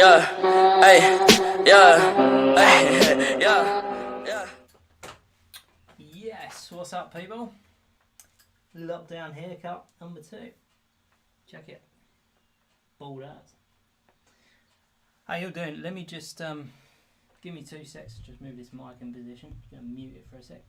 yeah, hey, yeah, hey, yeah. Yes, what's up, people? Lockdown haircut number 2. Check it. Bald ass. How you doing? Let me just give me 2 secs to just move this mic in position. Just gonna mute it for a sec.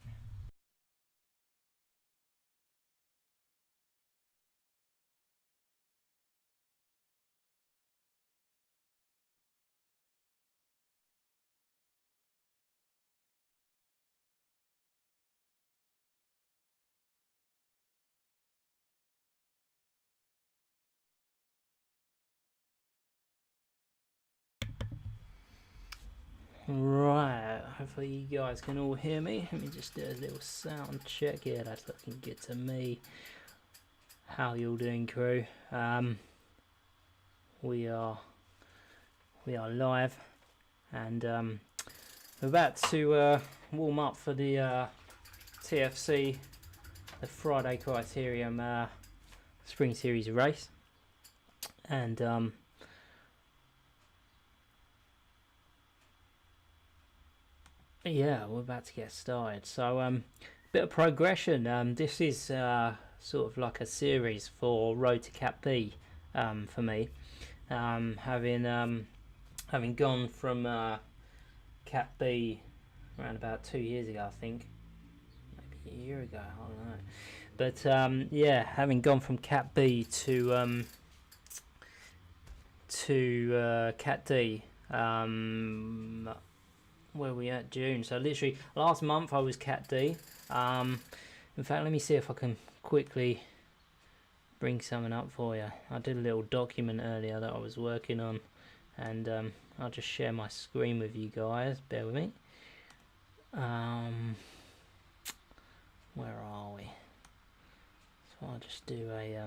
Right, hopefully you guys can all hear me. Let me just do a little sound check here. That's looking good to me. How you all doing, crew? We are live, and we're about to warm up for the TFC, the Friday Criterium Spring Series race, and yeah, we're about to get started. So bit of progression. This is sort of like a series for Road to Cap B for me. Having gone from Cap B around about 2 years ago, I think, maybe a year ago, I don't know. But yeah, having gone from Cap B to Cat D. Where we at? June. So literally last month I was Cat D. In fact, let me see if I can quickly bring something up for you. I did a little document earlier that I was working on, and I'll just share my screen with you guys. Bear with me. Where are we? So I'll just do a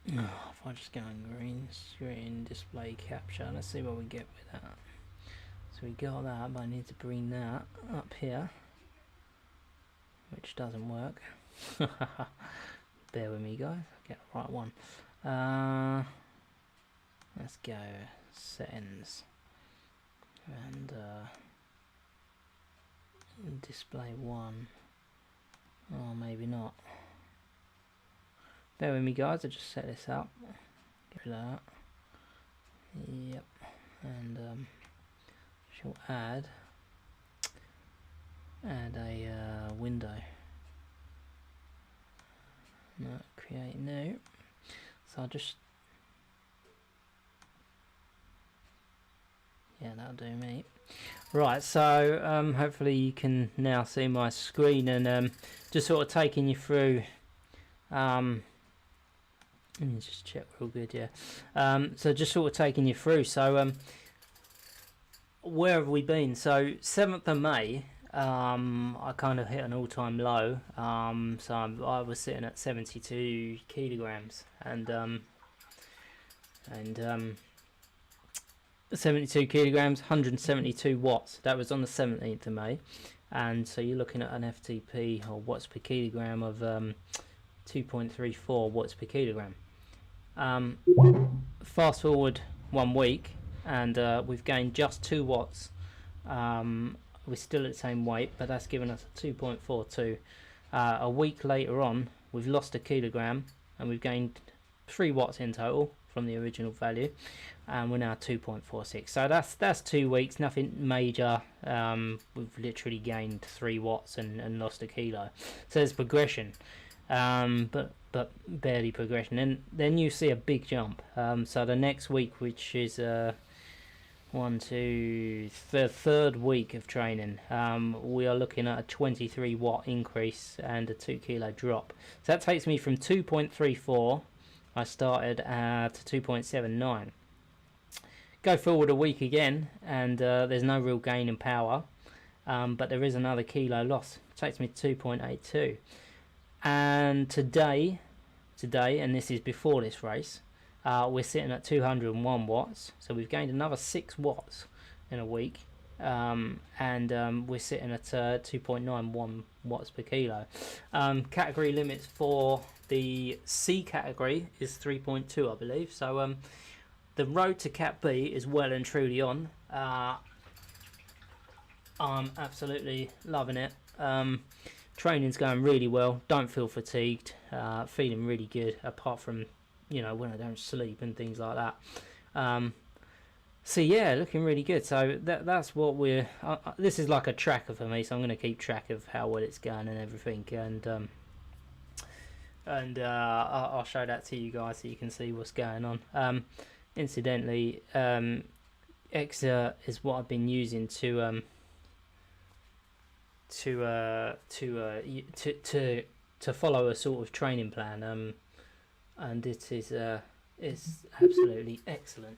if I just go on green screen display capture, let's see what we get with that. So we got that, but I need to bring that up here, which doesn't work. Bear with me, guys. I'll get the right one. Let's go settings and display 1. Oh, maybe not. Bear with me, guys. I just set this up. Get rid of that. Yep. And she'll add a window. No, create new. So I'll just, yeah, that'll do me. Right, so hopefully you can now see my screen, and just sort of taking you through. Let me just check we're all good, yeah. So just sort of taking you through. So where have we been? So 7th of May, I kind of hit an all-time low. So I was sitting at 72 kilograms, and 72 kilograms, 172 watts. That was on the 17th of May, and so you're looking at an FTP, or watts per kilogram, of 2.34 watts per kilogram. Fast forward 1 week, and we've gained just 2 watts. We're still at the same weight, but that's given us a 2.42. A week later on, we've lost a kilogram, and we've gained 3 watts in total from the original value, and we're now 2.46. So that's 2 weeks, nothing major. We've literally gained 3 watts and lost a kilo. So there's progression, but barely progression. And then you see a big jump. So the next week, which is the third week of training, we are looking at a 23 watt increase and a 2 kilo drop. So that takes me from 2.34 I started to 2.79. Go forward a week again, and there's no real gain in power, but there is another kilo loss. It takes me to 2.82. And today, and this is before this race, we're sitting at 201 watts. So we've gained another 6 watts in a week, and we're sitting at 2.91 watts per kilo. Category limits for The C category is 3.2, I believe. So the road to Cat B is well and truly on. I'm absolutely loving it. Training's going really well. Don't feel fatigued. Feeling really good. Apart from, you know, when I don't sleep and things like that. So yeah, looking really good. So that's what we're. This is like a tracker for me. So I'm going to keep track of how well it's going and everything. And I'll show that to you guys so you can see what's going on. Incidentally, Exer is what I've been using to follow a sort of training plan, and it is absolutely excellent.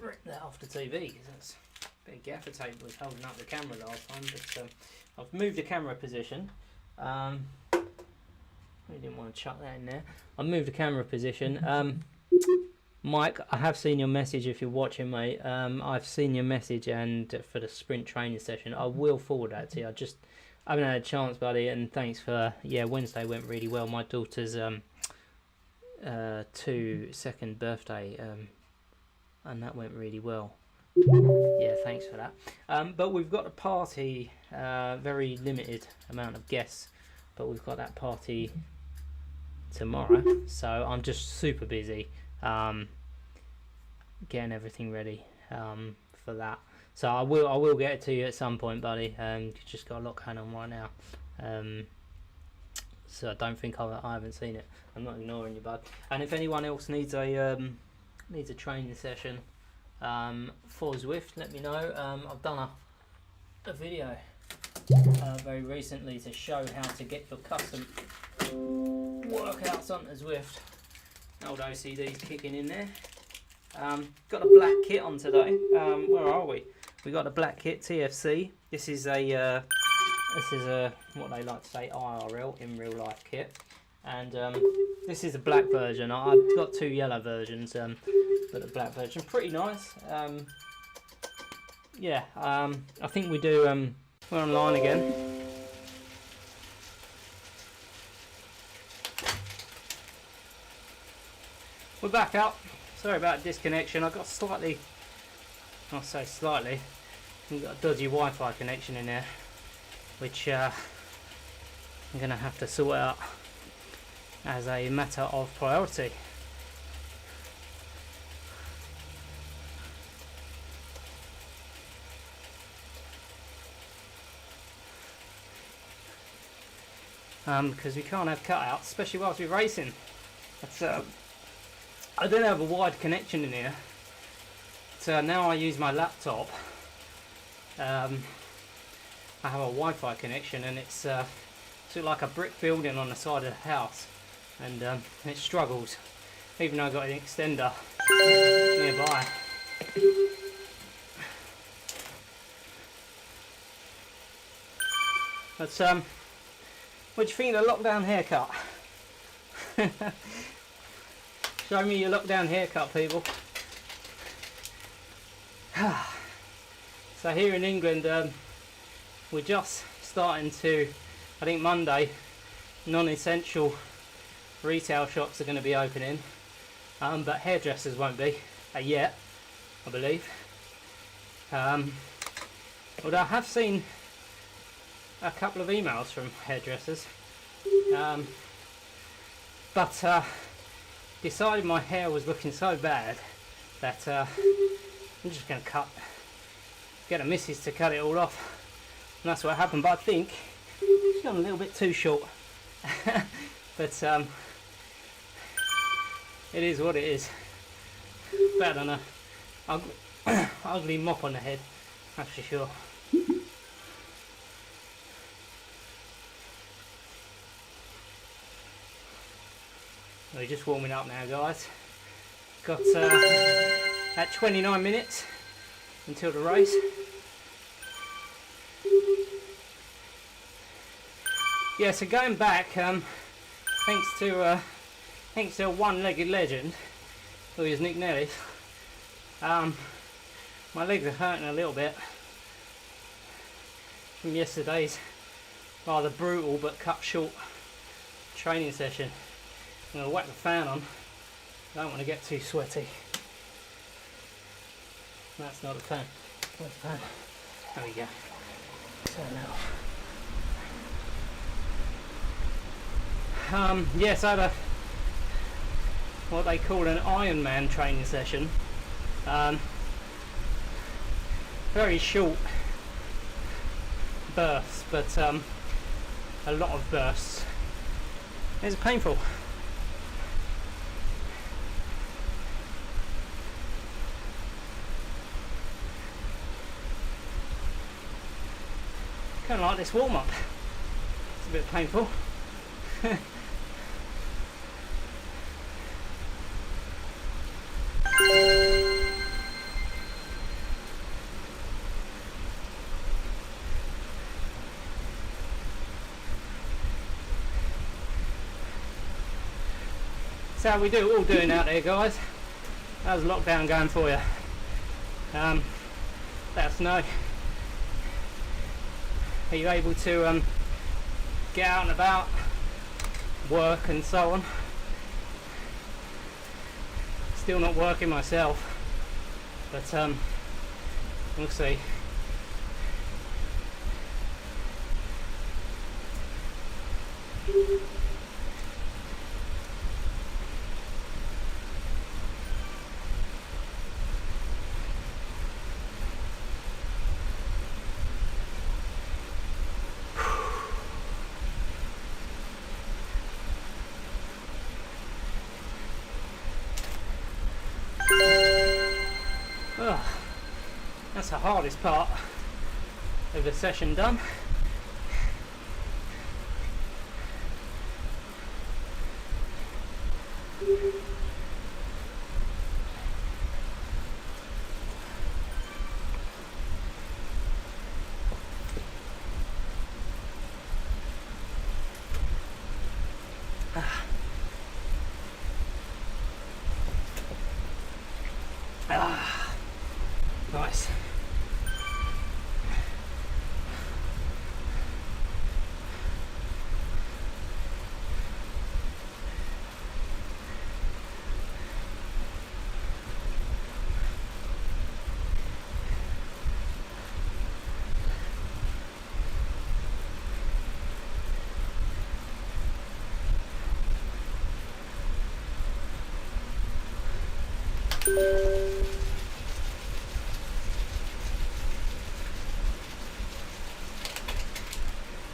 Rip that off the TV because that's a bit of gaffer tape was holding up the camera last time, but I've moved the camera position. I didn't want to chuck that in there. I've moved the camera position. Mike, I have seen your message if you're watching, mate. I've seen your message, and for the sprint training session, I will forward that to you. I haven't had a chance, buddy, and thanks for, Wednesday went really well. My daughter's 2nd birthday, and that went really well. Yeah, thanks for that. But we've got a party, very limited amount of guests, but we've got that party tomorrow, so I'm just super busy. Getting everything ready for that, so I will get it to you at some point, buddy. You just got a lot going on right now, so I don't think I haven't seen it. I'm not ignoring you, bud. And if anyone else needs a training session for Zwift, let me know. I've done a video very recently to show how to get your custom workouts onto Zwift. Old OCD's kicking in there. Got a black kit on today. Where are we? We got a black kit TFC. This is a what they like to say IRL, in real life kit, and this is a black version. I've got 2 yellow versions, but the black version pretty nice. I think we do. We're online again. We're back up. Sorry about disconnection. I got slightly, I'll say slightly, we've got a dodgy Wi-Fi connection in there, which I'm going to have to sort out as a matter of priority. Because we can't have cutouts, especially whilst we're racing. That's, I don't have a wide connection in here, so now I use my laptop. I have a Wi-Fi connection, and it's sort of like a brick building on the side of the house, and it struggles, even though I've got an extender nearby. But what do you think of the lockdown haircut? Show me your lockdown haircut, people. So here in England, we're just starting to, I think Monday, non-essential retail shops are going to be opening, but hairdressers won't be yet, I believe. Although I have seen a couple of emails from hairdressers, but decided my hair was looking so bad that I'm just going to get a missus to cut it all off, and that's what happened. But I think it's gone a little bit too short. But it is what it is. Better than a ugly mop on the head, that's for sure. We're just warming up now, guys. Got at 29 minutes until the race. Yeah, so going back, thanks to a one-legged legend, who is Nick Nellis, my legs are hurting a little bit from yesterday's rather brutal but cut short training session. I'm going to whack the fan on. I don't want to get too sweaty. That's not the fan. Where's the fan? There we go. Turn that off. Yes, I had a what they call an Ironman training session. Very short bursts, but a lot of bursts. It's painful. Kind of like this warm-up. It's a bit painful. So how we all doing out there, guys? How's lockdown going for you? Let us know. Are you able to get out and about, work and so on? Still not working myself, but we'll see. Oh, that's the hardest part of the session done. Nice.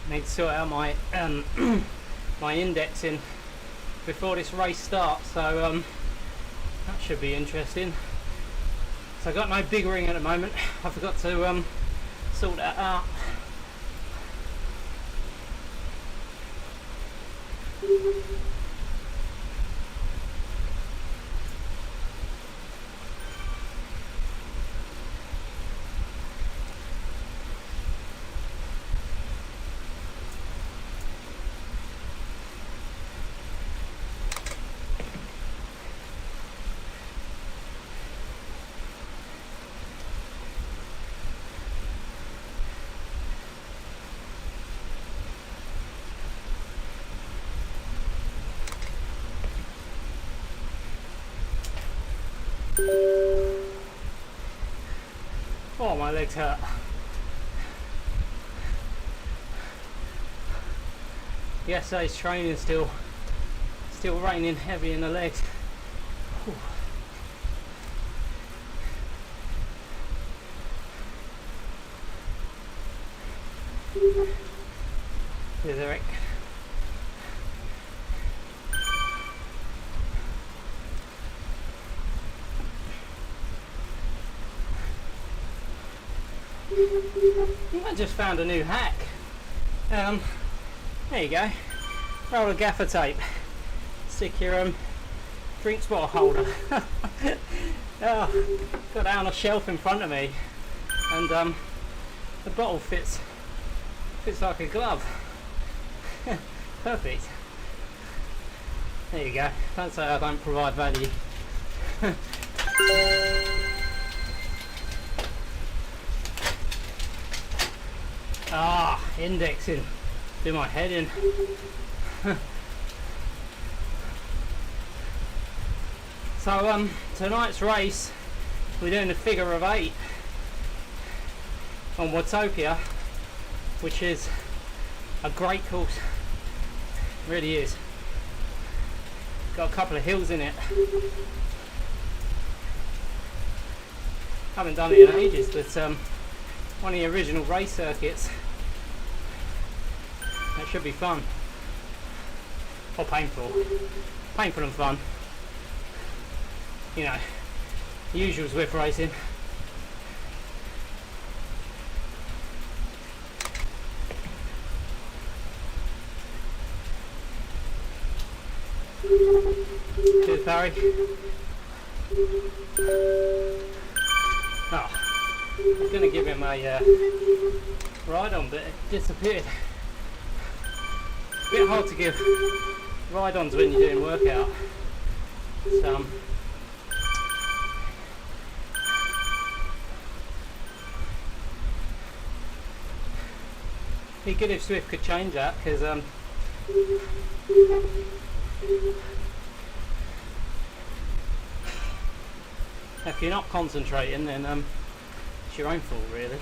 Need to sort out my my indexing before this race starts, so that should be interesting. So I've got no big ring at the moment. I forgot to sort that out. Oh, my legs hurt. Yesterday's training still raining heavy in the legs. Whew. Here's Eric. I just found a new hack. There you go. Roll of gaffer tape. Stick your drinks bottle holder. Oh, got that on a shelf in front of me, and the bottle fits like a glove. Perfect. There you go. Don't say I don't provide value. Ah, indexing. Do my head in. So tonight's race, we're doing a figure of 8 on Watopia, which is a great course. It really is. Got a couple of hills in it. Haven't done it in ages, but one of the original race circuits. That should be fun. Or painful. Painful and fun. You know, the usual Zwift Racing. Cheers, Barry. Oh, I was going to give him a ride on, but it disappeared. A bit hard to give ride ons when you're doing workout. So, be good if Zwift could change that, because if you're not concentrating, then it's your own fault, really.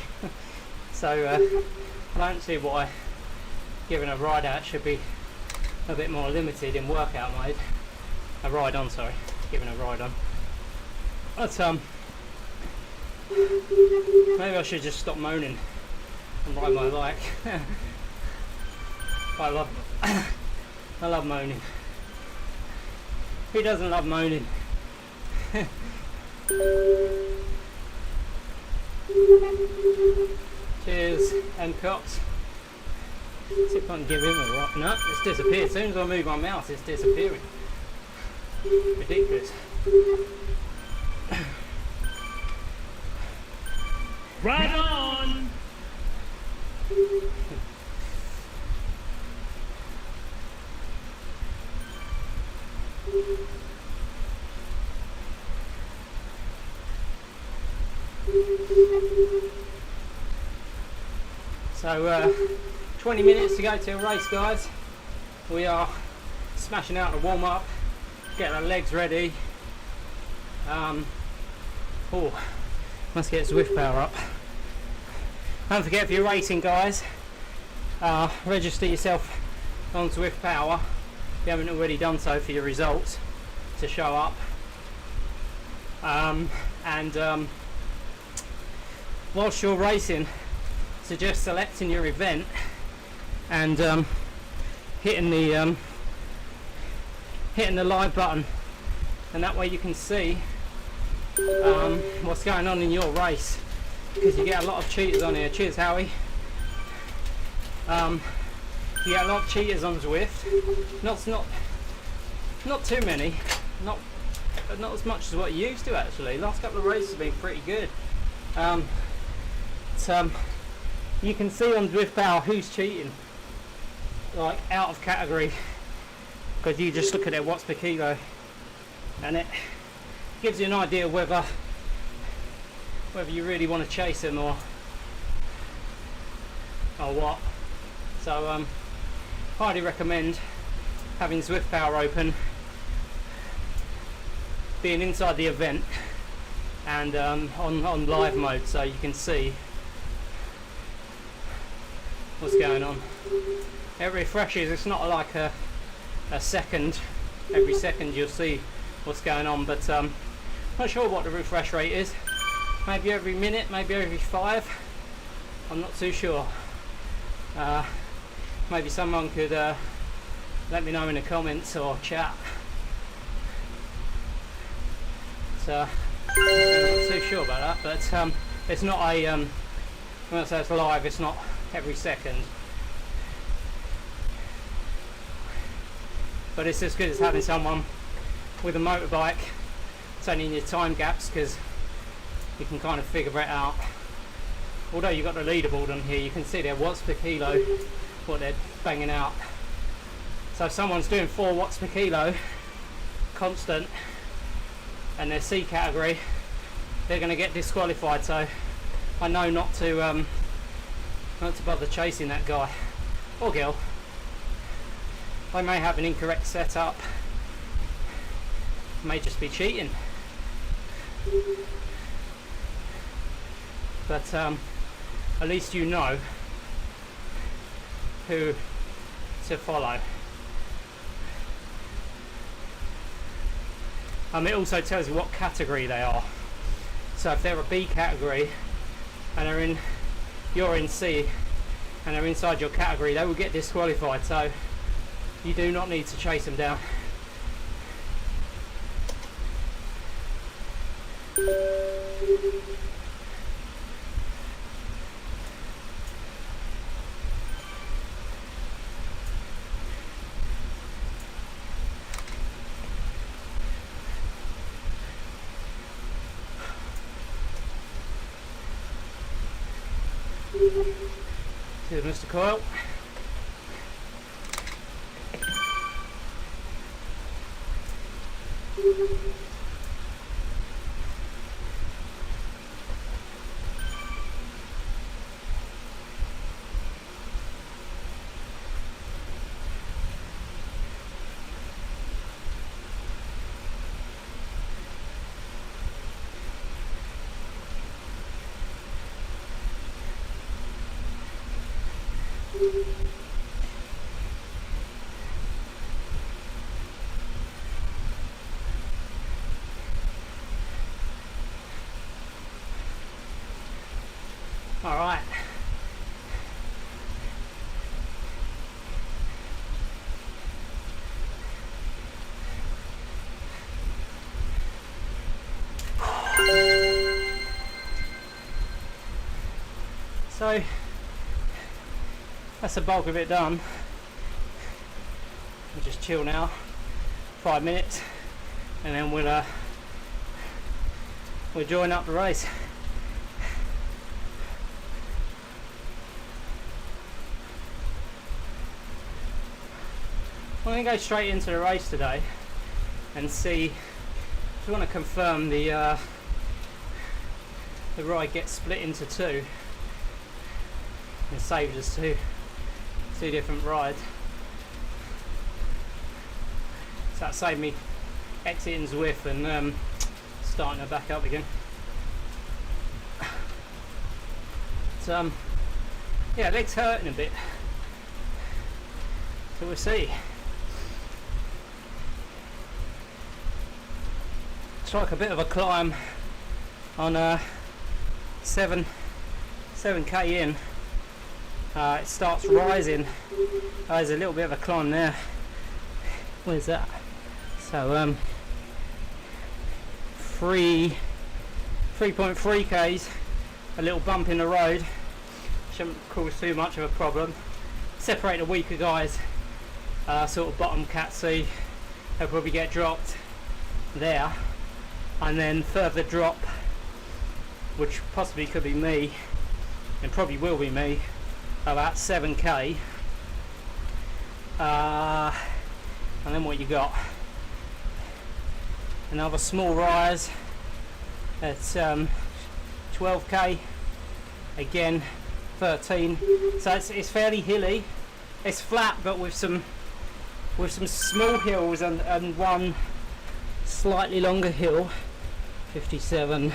So I don't see why giving a ride out should be a bit more limited in workout mode. A ride on, sorry, giving a ride on. But maybe I should just stop moaning and ride my bike. I love moaning. Who doesn't love moaning? Cheers, M Cox. See if I can give him a rock. No, it's disappeared. As soon as I move my mouse, it's disappearing. Ridiculous. Right on! So 20 minutes to go to a race, guys. We are smashing out the warm up, getting our legs ready. Oh, let's get Zwift power up. Don't forget, if you're racing, guys, register yourself on Zwift Power if you haven't already done so, for your results to show up. Whilst you're racing, suggest selecting your event and hitting the live button, and that way you can see what's going on in your race, because you get a lot of cheaters on here. Cheers, Howie. You get a lot of cheaters on Zwift. Not too many, not as much as what you used to, actually. Last couple of races have been pretty good. You can see on Zwift Power who's cheating, like out of category, because you just look at their watts per kilo, and it gives you an idea whether you really want to chase them or what. So highly recommend having Zwift Power open, being inside the event, and on live mode, so you can see what's going on. It refreshes. It's not like a second. Every second you'll see what's going on, but not sure what the refresh rate is. Maybe every minute, maybe every 5. I'm not too sure. Maybe someone could let me know in the comments or chat. So I'm not too sure about that, but it's not a when I say it's live, it's not every second, but it's as good as having someone with a motorbike turning your time gaps, because you can kind of figure it out. Although you've got the leaderboard on here, you can see their watts per kilo, what they're banging out. So if someone's doing 4 watts per kilo constant and they're C category, they're going to get disqualified. So I know not to bother chasing that guy or girl. They may have an incorrect setup, may just be cheating. But at least you know who to follow. It also tells you what category they are. So if they're a B category and you're in C and they're inside your category, they will get disqualified. So you do not need to chase them down. Here's Mr. Coyle. All right. So that's the bulk of it done. We'll just chill now, 5 minutes, and then we'll join up the race. I'm going to go straight into the race today and see if we want to confirm the ride gets split into two. It saves us two different rides. So that saved me exiting Zwift and starting her back up again. But, yeah, legs hurting a bit, so we'll see. It's like a bit of a climb on 7k in. It starts rising. There's a little bit of a climb there. Where's that? So 3.3 k's, a little bump in the road, shouldn't cause too much of a problem. Separate the weaker guys, sort of bottom cat C, they'll probably get dropped there, and then further drop, which possibly could be me, and probably will be me, about 7k, and then what you got? Another small rise at 12k, again 13. So it's fairly hilly. It's flat, but with some small hills and one slightly longer hill. 57.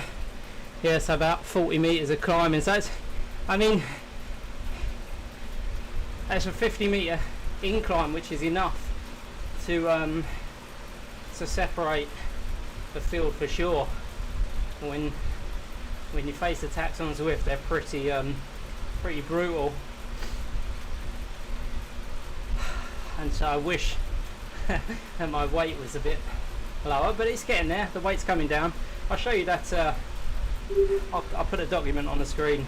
Yeah, so about 40 meters of climbing. So it's, I mean, that's a 50 meter incline, which is enough to separate the field for sure. When you face attacks on Zwift, they're pretty brutal, and so I wish that my weight was a bit lower, but it's getting there. The weight's coming down. I'll show you that. I'll put a document on the screen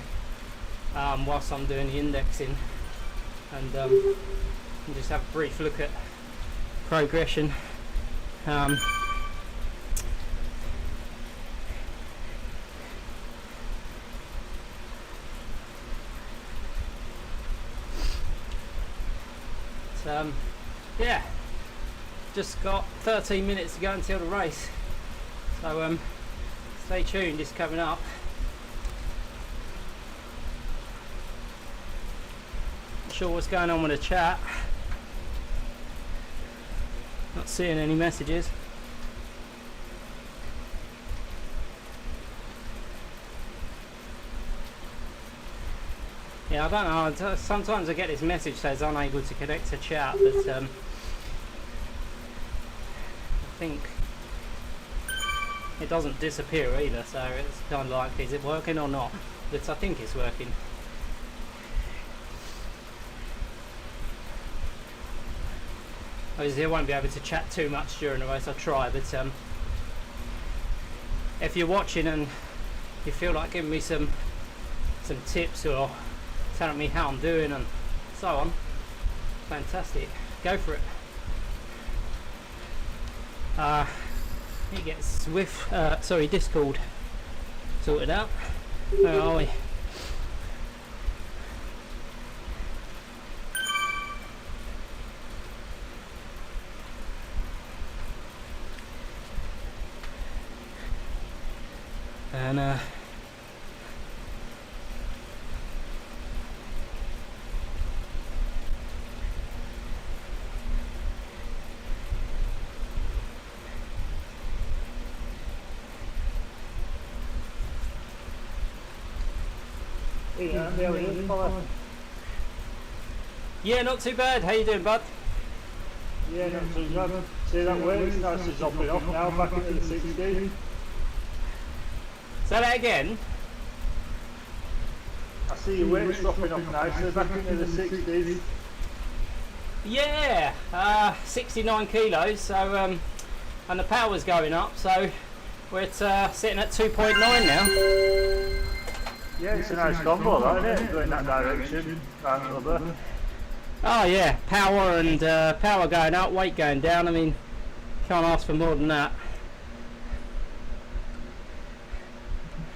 whilst I'm doing the indexing, and just have a brief look at progression. Yeah, just got 13 minutes to go until the race, so stay tuned. It's coming up. Not sure what's going on with the chat, not seeing any messages. Yeah, I don't know. Sometimes I get this message says unable to connect to chat, but I think it doesn't disappear either. So it's kind of like, is it working or not? But I think it's working. Obviously, I won't be able to chat too much during the race. I'll try, but if you're watching and you feel like giving me some tips or telling me how I'm doing and so on, fantastic. Go for it. You get Zwift, Discord sorted out. Where are we? And yeah, not too bad. How you doing, bud? Yeah, not too bad. See that way? It starts to dropping off now, back into the 60. Say that again. I see your weight's dropping off nicely, back into the 60s. Yeah, 69 kilos. So and the power's going up. So we're sitting at 2.9 now. Yeah, it's a nice combo, that, isn't it? Going that direction, round the other. Oh yeah, power and power going up, weight going down. I mean, can't ask for more than that.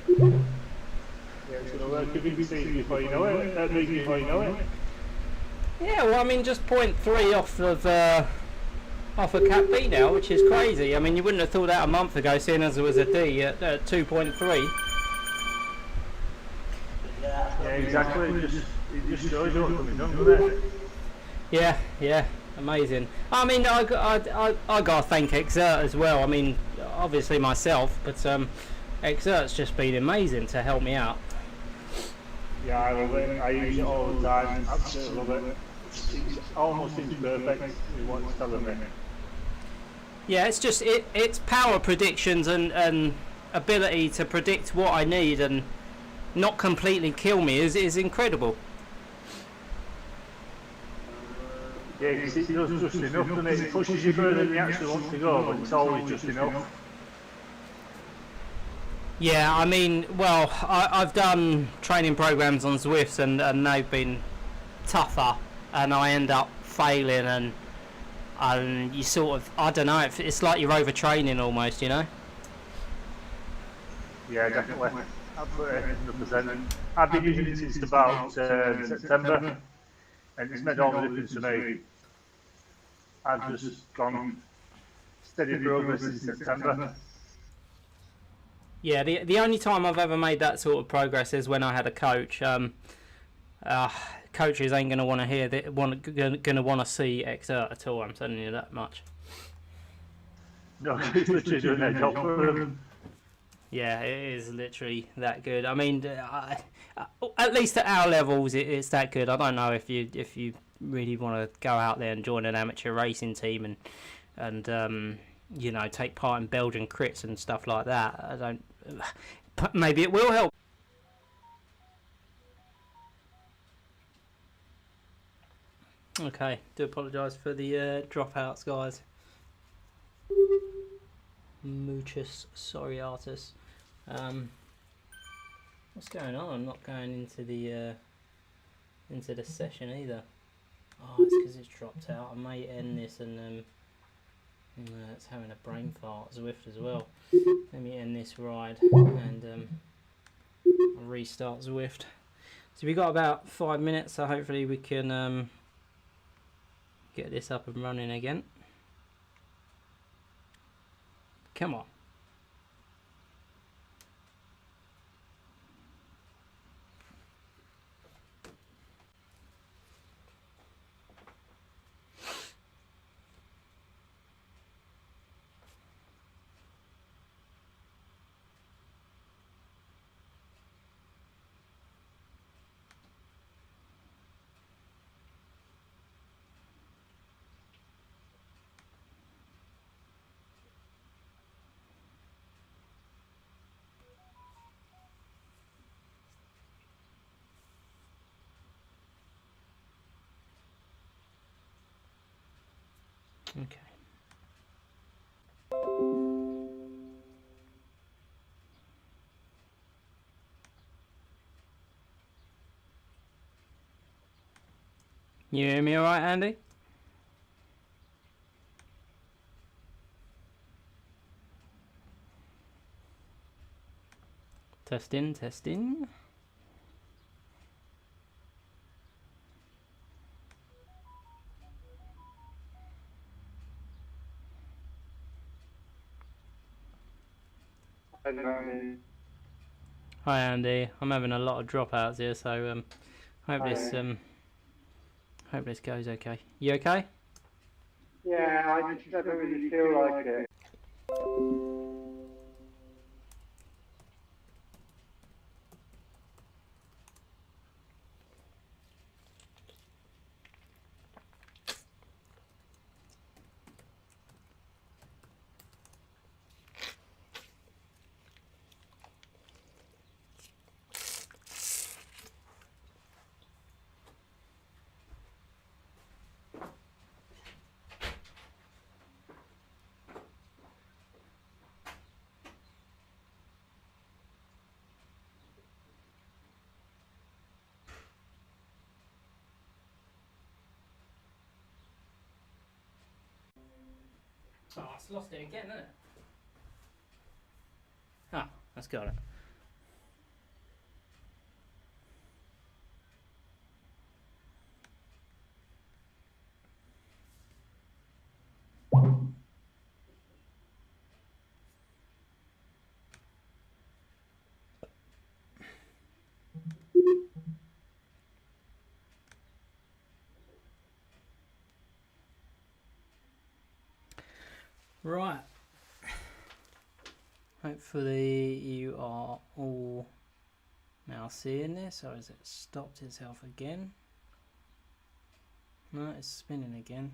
Yeah, it's going to work a big season before you know it, big before you know it. Yeah, well, I mean, just 0.3 off of Cat B now, which is crazy. I mean, you wouldn't have thought that a month ago, seeing as it was a D at 2.3. Yeah, exactly. It just shows you what can be done, doesn't it? Yeah, amazing. I mean, I gotta thank Exert as well. I mean, obviously myself, but Exert's just been amazing to help me out. Yeah, I love it. I use it all the time. Absolutely love it. It almost seems perfect in what it's telling me. Yeah, it's just it's power predictions and ability to predict what I need and not completely kill me is incredible. Yeah, because it does just enough, doesn't it? It pushes you further than you actually want to go, but it's always just enough. Yeah, I mean, well, I've done training programs on Zwifts and they've been tougher, and I end up failing and you sort of, I don't know, it's like you're overtraining almost, you know? Yeah, definitely. Absolutely, 100%. I've been using it since about September, and it's made all the difference to me. I've just gone steady progress since September. Yeah, the only time I've ever made that sort of progress is when I had a coach. Coaches ain't gonna want to hear that, gonna want to see Exert at all. I'm telling you that much. No, it's literally doing their job for them. Yeah, it is literally that good. I mean, at least at our levels, it's that good. I don't know if you really want to go out there and join an amateur racing team and you know, take part in Belgian crits and stuff like that. I don't. Maybe it will help. Okay, do apologise for the dropouts, guys. Muchas sorry, artists. What's going on? I'm not going into the session either. Oh, it's because it's dropped out. I may end this and it's having a brain fart. Zwift as well. Let me end this ride and restart Zwift. So we got about 5 minutes, so hopefully we can get this up and running again. Come on. Okay. You hear me alright, Andy? Testing, testing. Hi Andy, I'm having a lot of dropouts here, so hope this goes okay. You okay? Yeah, I just don't really feel like it. Oh, it's lost it again, isn't it? Ah, that's got it. Right. Hopefully you are all now seeing this, or has it stopped itself again? No, it's spinning again.